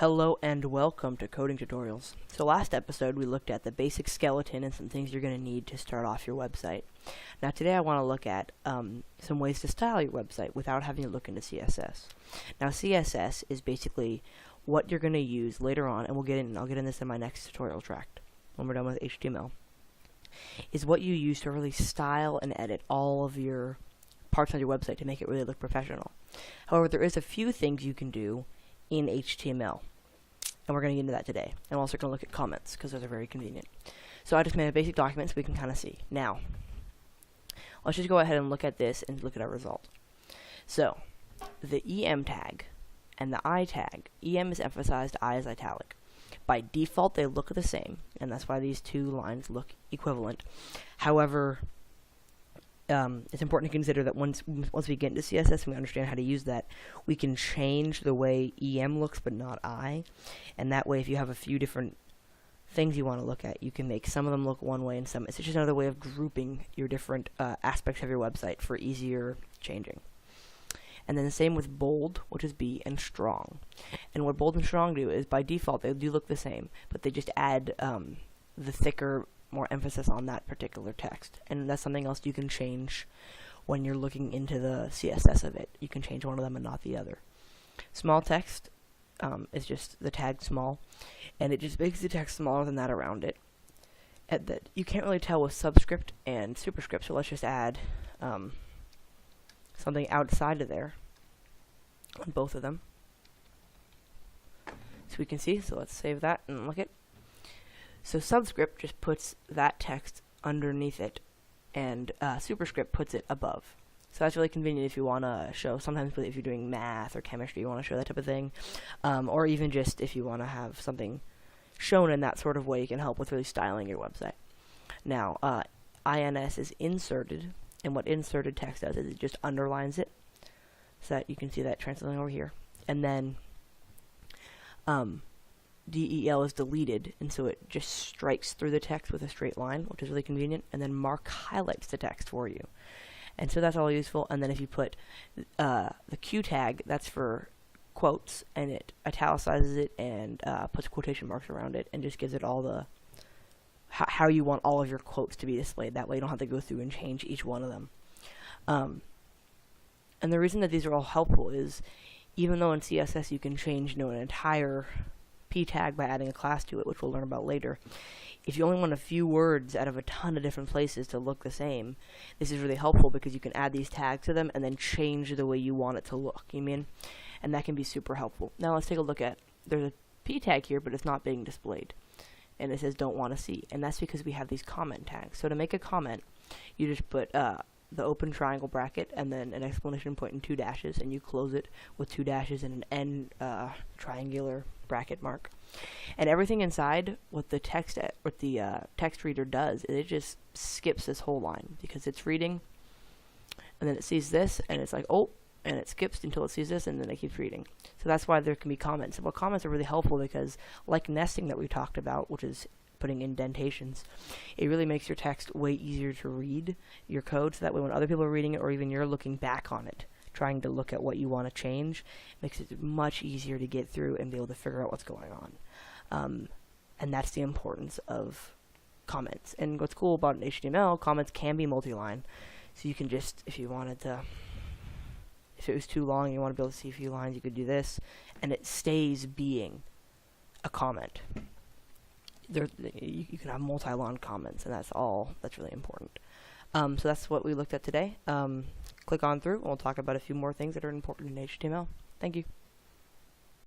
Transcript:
Hello and welcome to Coding Tutorials. So last episode we looked at the basic skeleton and some things you're going to need to start off your website. Now today I want to look at some ways to style your website without having to look into CSS. Now CSS is basically what you're going to use later on, and I'll get into this in my next tutorial tract when we're done with HTML, is what you use to really style and edit all of your parts on your website to make it really look professional. However, there is a few things you can do in HTML, and we're going to get into that today. And we're also going to look at comments because those are very convenient. So I just made a basic document so we can kind of see. Now, let's just go ahead and look at this and look at our result. So, the EM tag and the I tag, EM is emphasized, I is italic. By default, they look the same, and that's why these two lines look equivalent. However, it's important to consider that once we get into CSS and we understand how to use that, we can change the way EM looks but not I, and that way if you have a few different things you want to look at, you can make some of them look one way and some. It's just another way of grouping your different aspects of your website for easier changing. And then the same with bold, which is B, and strong. And what bold and strong do is, by default, they do look the same, but they just add the thicker, more emphasis on that particular text. And that's something else you can change when you're looking into the CSS of it. You can change one of them and not the other. Small text is just the tag small, and it just makes the text smaller than that around it. And that you can't really tell with subscript and superscript, so let's just add something outside of there on both of them, so we can see. So let's save that and look at. So subscript just puts that text underneath it, and superscript puts it above. So that's really convenient if you want to show, sometimes if you're doing math or chemistry, you want to show that type of thing, or even just if you want to have something shown in that sort of way, you can help with really styling your website. Now, INS is inserted, and what inserted text does is it just underlines it, so that you can see that translating over here. And then DEL is deleted, and so it just strikes through the text with a straight line, which is really convenient, and then mark highlights the text for you. And so that's all useful. And then if you put the Q tag, that's for quotes, and it italicizes it and puts quotation marks around it and just gives it all the how you want all of your quotes to be displayed. That way you don't have to go through and change each one of them. And the reason that these are all helpful is, even though in CSS you can change an entire P tag by adding a class to it, which we'll learn about later, if you only want a few words out of a ton of different places to look the same, this is really helpful because you can add these tags to them and then change the way you want it to look, and that can be super helpful. Now let's take a look at, there's a P tag here, but it's not being displayed, and it says don't want to see, and that's because we have these comment tags. So to make a comment, you just put the open triangle bracket and then an exclamation point and 2 dashes, and you close it with 2 dashes and an N triangular bracket mark. And everything inside, what the text reader does is it just skips this whole line because it's reading, and then it sees this, and it's like, oh, and it skips until it sees this, and then it keeps reading. So that's why there can be comments. Well, comments are really helpful because, like nesting that we talked about, which is putting indentations, it really makes your text way easier to read your code, so that way when other people are reading it, or even you're looking back on it, trying to look at what you want to change, makes it much easier to get through and be able to figure out what's going on. And that's the importance of comments. And what's cool about an HTML, comments can be multi-line, so you can just, if you wanted to, if it was too long and you want to be able to see a few lines, you could do this, and it stays being a comment. You can have multi-line comments, and that's really important. So that's what we looked at today. Click on through, and we'll talk about a few more things that are important in HTML. Thank you.